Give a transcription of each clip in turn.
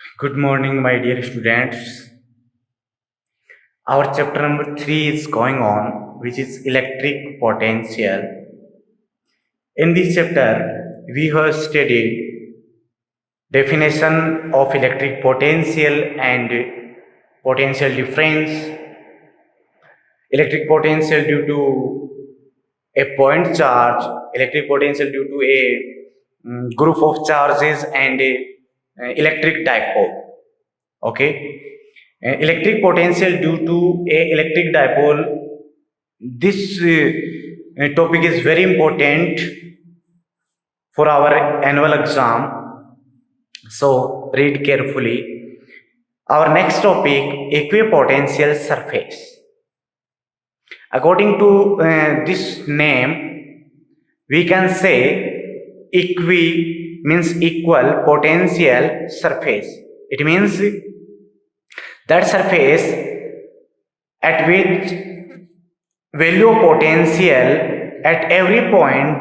Good morning, my dear students. Our chapter number 3 is going on, which is electric potential. In this chapter, we have studied definition of electric potential and potential difference, electric potential due to a point charge, electric potential due to a group of charges, and electric dipole. Okay. Electric potential due to a electric dipole. This topic is very important for our annual exam, so read carefully. Our next topic, equipotential surface. According to this name, we can say equi means equal, potential surface. It means that surface at which value of potential at every point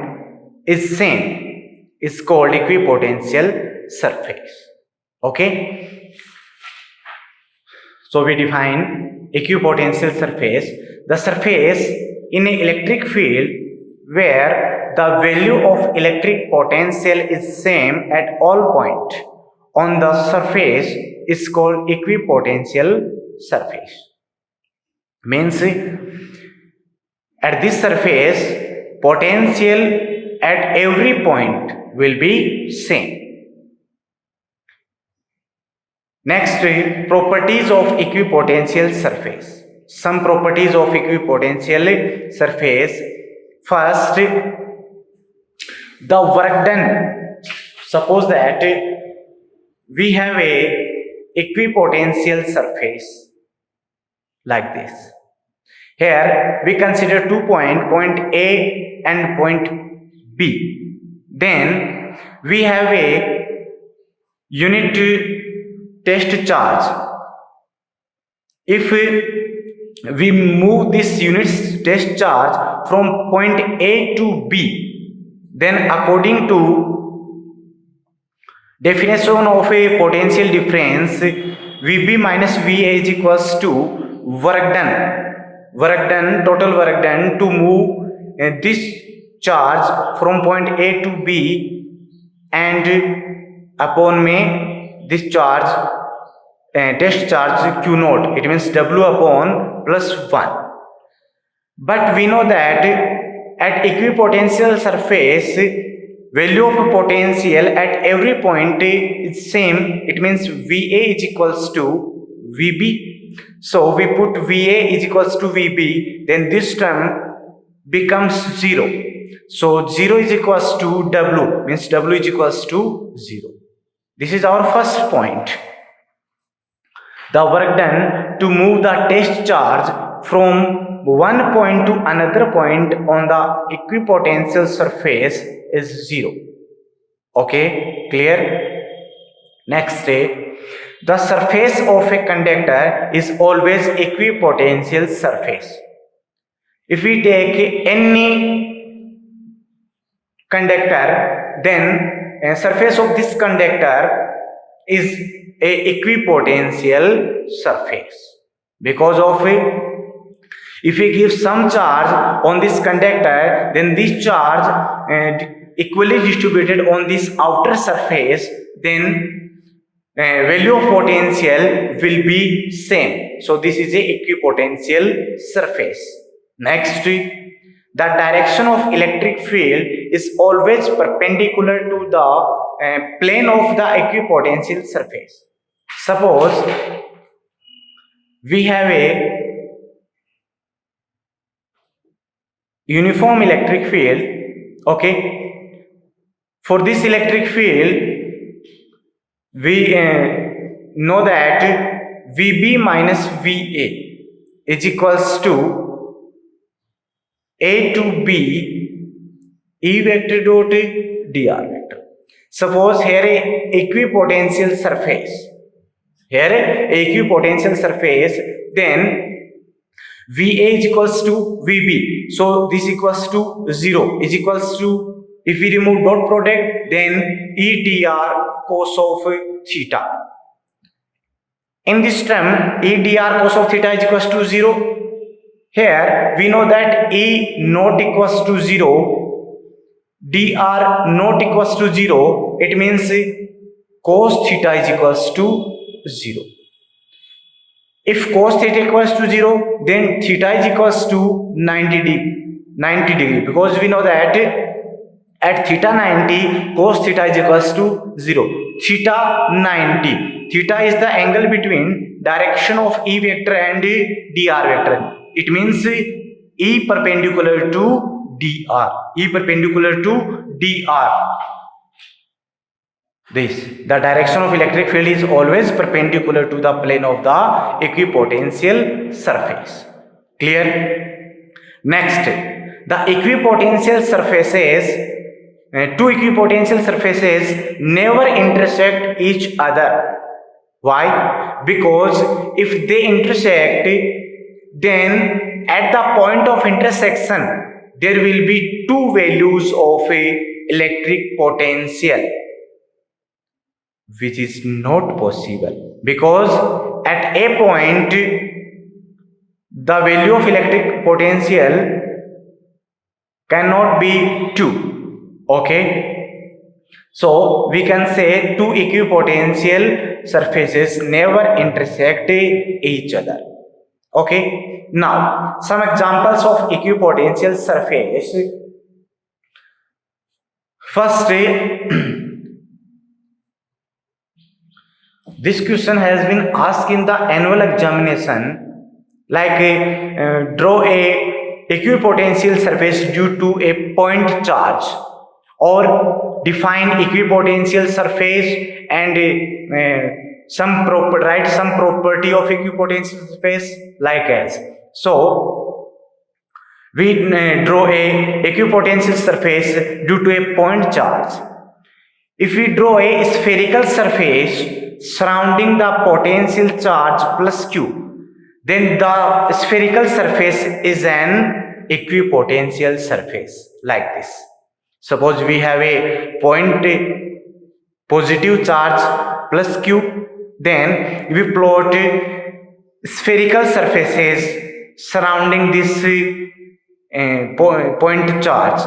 is same is called equipotential surface. Okay, so we define equipotential surface: the surface in an electric field where the value of electric potential is same at all points on the surface is called equipotential surface. Means at this surface, potential at every point will be same. Next, properties of equipotential surface. Some properties of equipotential surface. First, the work done. Suppose that we have a equipotential surface like this. Here we consider 2 points, point A and point B. Then we have a unit test charge. If we move this unit test charge from point A to B, then according to definition of a potential difference, VB minus VA is equals to work done, total work done to move this charge from point A to B, and upon may this charge test charge Q naught, it means W upon plus 1. But we know that at equipotential surface, value of potential at every point is same. It means VA is equals to VB. So we put VA is equals to VB, then this term becomes 0. So 0 is equals to W, means W is equals to 0. This is our first point. The work done to move the test charge from one point to another point on the equipotential surface is 0. Okay, clear? Next, the surface of a conductor is always equipotential surface. If we take any conductor, then a surface of this conductor is a equipotential surface, because of if we give some charge on this conductor, then this charge equally distributed on this outer surface, then value of potential will be same. So this is a equipotential surface. Next, the direction of electric field is always perpendicular to the plane of the equipotential surface. Suppose we have a uniform electric field. Okay, for this electric field, we know that VB minus VA is equals to A to B E vector dot dr vector. Suppose here a equipotential surface, then VA is equals to VB, so this equals to 0 is equals to, if we remove dot product, then E dr cos of theta. In this term, E dr cos of theta is equals to 0. Here we know that E not equals to 0, dr not equals to 0. It means cos theta is equals to 0. If cos theta equals to 0, then theta is equals to 90 degree, because we know that at theta 90, cos theta is equals to 0. Theta 90. Theta is the angle between direction of E vector and dr vector. It means E perpendicular to dr. E perpendicular to dr. The direction of electric field is always perpendicular to the plane of the equipotential surface. Clear? Next, the equipotential surfaces, two equipotential surfaces never intersect each other. Why? Because if they intersect, then at the point of intersection there will be two values of a electric potential, which is not possible, because at a point the value of electric potential cannot be 2. Okay, so we can say two equipotential surfaces never intersect each other. Okay, now some examples of equipotential surface. First, this question has been asked in the annual examination, like draw a equipotential surface due to a point charge, or define equipotential surface and write some property of equipotential surface like as. So we draw a equipotential surface due to a point charge. If we draw a spherical surface surrounding the potential charge plus q, then the spherical surface is an equipotential surface like this. Suppose we have a point positive charge plus q, then we plot spherical surfaces surrounding this point charge.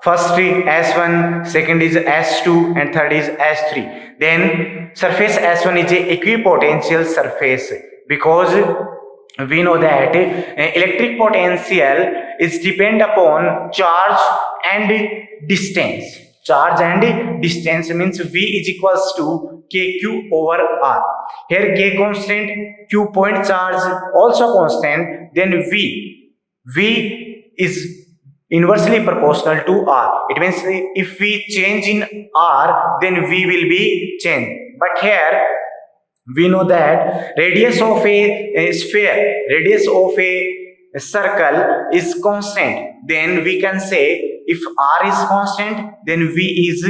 First is S1, second is S2, and third is S3. Then surface S1 is a equipotential surface, because we know that electric potential is depend upon charge and distance. Charge and distance means V is equals to KQ over R. Here K constant, Q point charge also constant, then V is inversely proportional to R. It means if we change in R, then V will be changed. But here we know that radius of a sphere, radius of a circle is constant. Then we can say if R is constant, then V is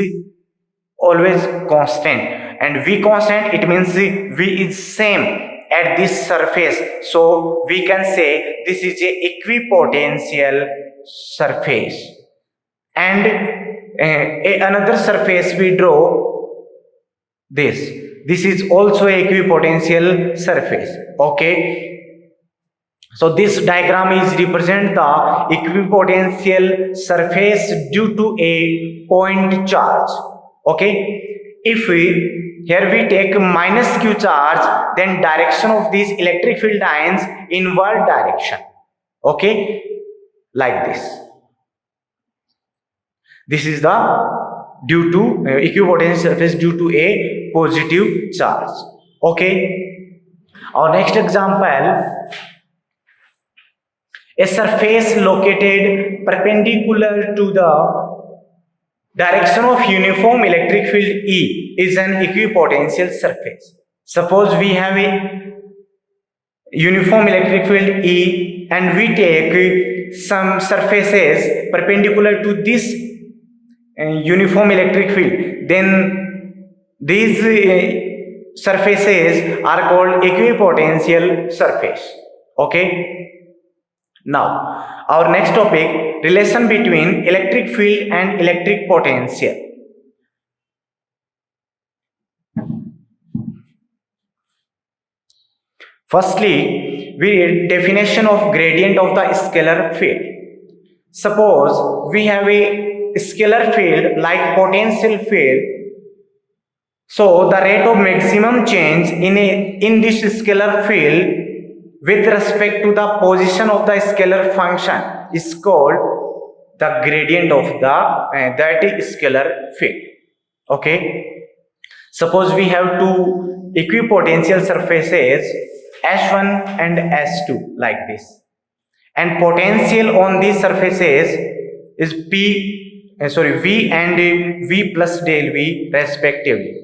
always constant, and V constant, it means V is same at this surface. So we can say this is a equipotential surface. And another surface we draw this. This is also a equipotential surface. Okay. So this diagram is represent the equipotential surface due to a point charge. Okay. If here we take minus q charge, then direction of these electric field lines inward direction. Okay, like this. This is the due to equipotential surface due to a positive charge. Okay. Our next example, a surface located perpendicular to the direction of uniform electric field E is an equipotential surface. Suppose we have a uniform electric field E and we take some surfaces perpendicular to this uniform electric field, then these surfaces are called equipotential surface. Okay. Now, our next topic, relation between electric field and electric potential. Firstly, we read definition of gradient of the scalar field. Suppose we have a scalar field like potential field. So the rate of maximum change in this scalar field with respect to the position of the scalar function is called the gradient of the that scalar field. Okay. Suppose we have two equipotential surfaces S1 and S2 like this, and potential on these surfaces is V and V plus del V respectively,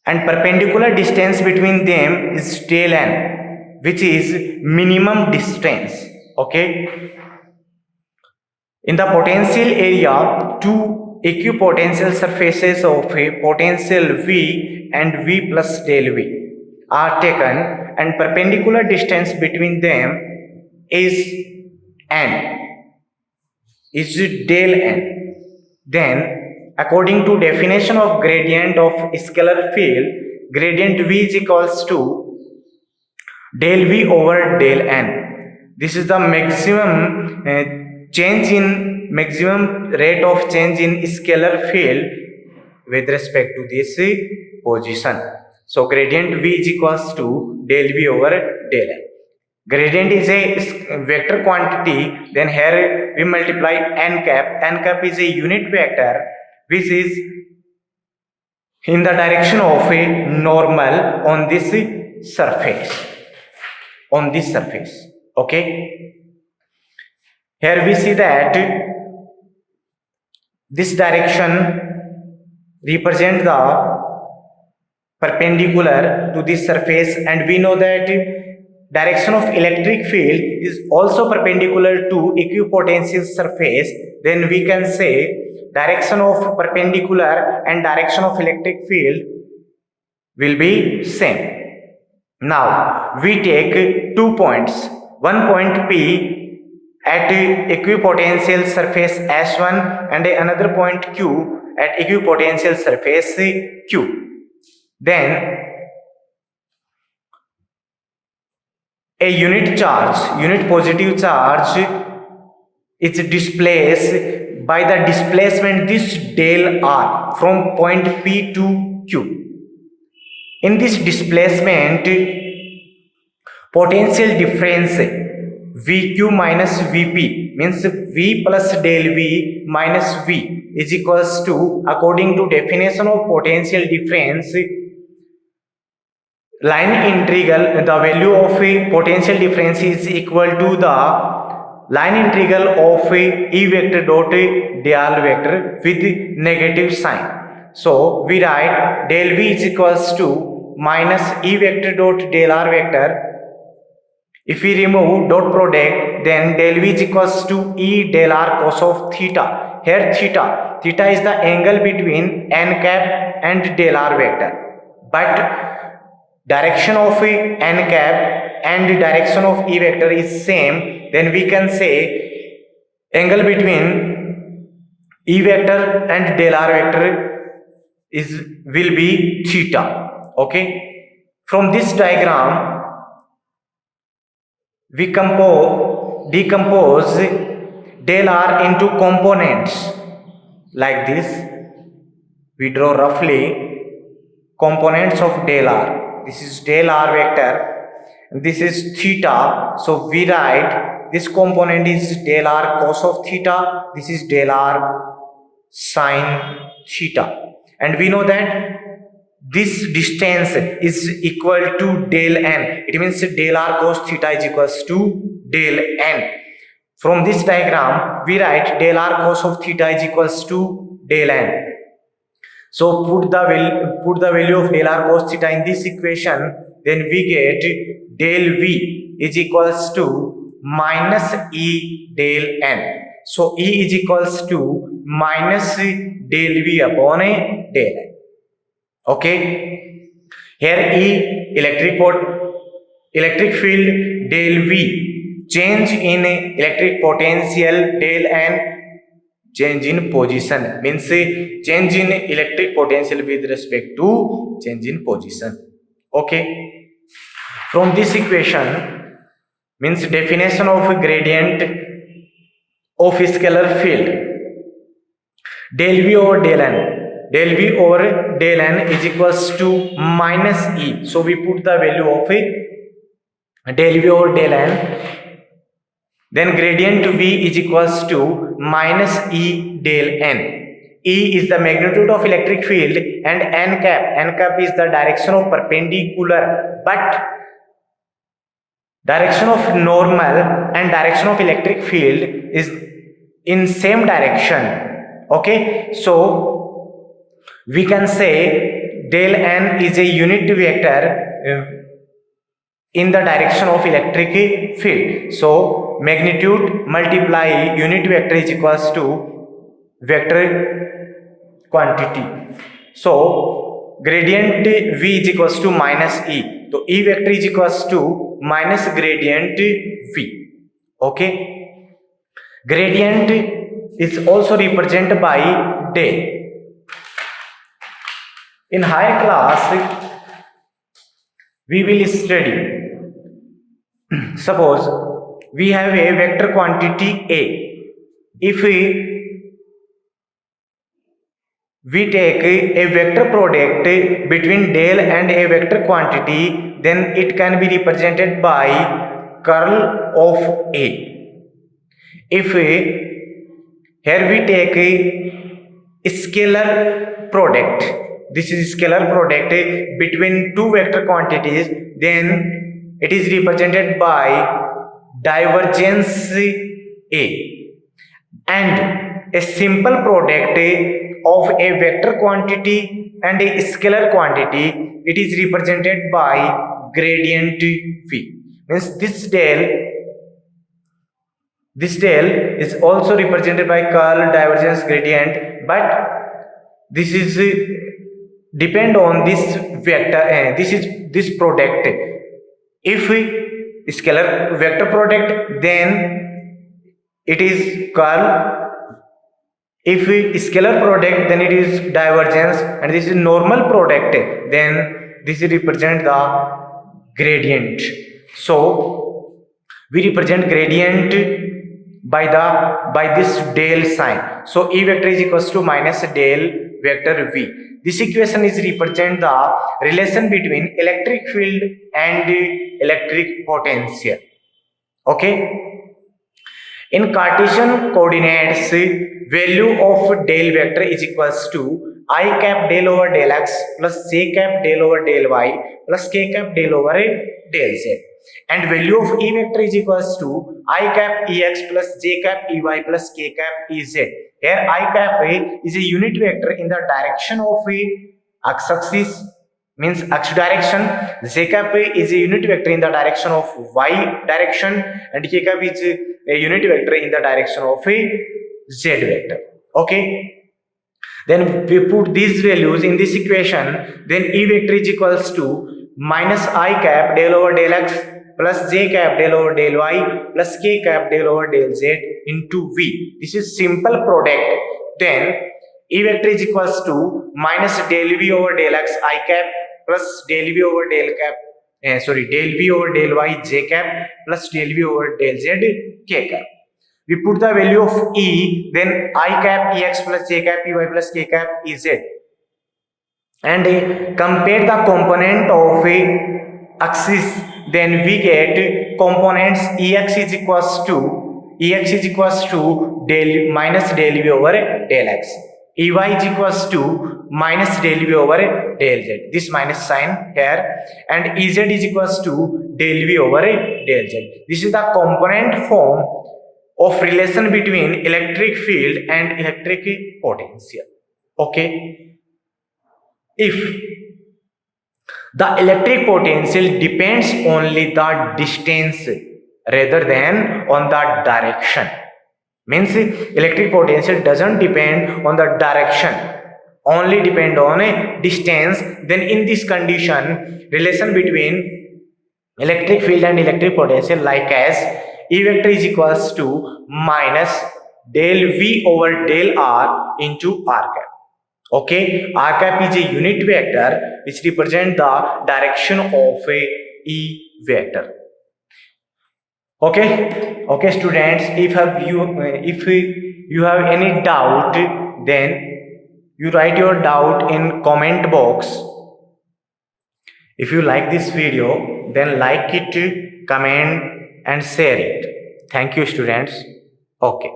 and perpendicular distance between them is del n, which is minimum distance. Okay. In the potential area, two equipotential surfaces of a potential V and V plus del V are taken, and perpendicular distance between them is n, is del n. Then, according to definition of gradient of scalar field, gradient V is equals to del V over del n. This is the maximum maximum rate of change in scalar field with respect to this position. So gradient V is equals to del V over del n. Gradient is a vector quantity, then here we multiply n cap. N cap is a unit vector which is in the direction of a normal on this surface. Okay. Here we see that this direction represents the perpendicular to this surface, and we know that direction of electric field is also perpendicular to equipotential surface. Then we can say direction of perpendicular and direction of electric field will be same. Now we take 2 points, one point P at equipotential surface S1 and another point Q at equipotential surface Q. Then a unit positive charge is displaced by the displacement this del R from point P to Q. In this displacement, potential difference VQ minus VP means V plus del V minus V is equals to, according to definition of potential difference, line integral, the value of a potential difference is equal to the line integral of E vector dot dl vector with negative sign. So we write del V is equals to minus E vector dot del R vector. If we remove dot product, then del V is equals to E del R cos of theta. Here theta is the angle between n cap and del R vector, but direction of n cap and direction of E vector is same. Then we can say angle between E vector and del R vector will be theta. Okay. From this diagram, we decompose del R into components like this. We draw roughly components of del R. This is del R vector, this is theta. So we write this component is del R cos of theta, this is del R sin theta, and we know that this distance is equal to del n. It means del R cos theta is equals to del n. From this diagram, we write del R cos of theta is equals to del n. So put the value of del R cos theta in this equation, then we get del V is equals to minus E del n. So E is equals to minus del V upon a del n. Okay. Here E electric field del V, change in electric potential del n, change in position means change in electric potential with respect to change in position. Okay. From this equation means definition of gradient of scalar field, del v over del n, del v over del n is equals to minus e. So we put the value of del v over del n, then gradient v is equals to minus e del n. E is the magnitude of electric field and n cap is the direction of perpendicular, but direction of normal and direction of electric field is in same direction. Okay, so we can say del n is a unit vector in the direction of electric field. So magnitude multiply unit vector is equals to vector quantity. So gradient v is equals to minus e. So e vector is equals to minus gradient v. Okay, gradient is also represented by del. In higher class we will study, suppose we have a vector quantity a. If we take a vector product between del and a vector quantity, then it can be represented by curl of a. If here we take a scalar product, this is scalar product between two vector quantities, then it is represented by divergence a. And a simple product of a vector quantity and a scalar quantity, it is represented by gradient v. Means this del is also represented by curl, divergence, gradient, but this is depend on this vector, this product. If scalar vector product, then it is curl. If scalar product, then it is divergence, and this is normal product, then this represent the gradient. So we represent gradient by this del sign. So E vector is equals to minus del vector V. This equation is represent the relation between electric field and electric potential. Okay. In Cartesian coordinates, value of del vector is equals to I cap del over del x plus j cap del over del y plus k cap del over del z. And value of E vector is equals to I cap ex plus j cap ey plus k cap ez. Here I cap is a unit vector in the direction of x axis, means x direction. J cap is a unit vector in the direction of y direction, and k cap is a unit vector in the direction of a z vector. Okay, then we put these values in this equation, then E vector is equals to minus I cap del over del x plus j cap del over del y plus k cap del over del z into v. This is simple product. Then E vector is equals to minus del v over del x I cap plus del v over del cap del v over del y j cap plus del v over del z k cap. We put the value of E, then I cap ex plus j cap ey plus k cap ez, and compare the component of a axis, then we get components ex is equals to del minus del v over del x, ey is equals to minus del v over del z, this minus sign here, and ez is equals to del v over del z. This is the component form of relation between electric field and electric potential. Okay, if the electric potential depends only the distance rather than on the direction, means electric potential doesn't depend on the direction, only depend on a distance, then in this condition relation between electric field and electric potential like as E vector is equals to minus del v over del r into r cap. Okay, r cap is a unit vector which represents the direction of a E vector. Okay students, if you have any doubt, then you write your doubt in comment box. If you like this video, then like it, comment and share it. Thank you students. Okay.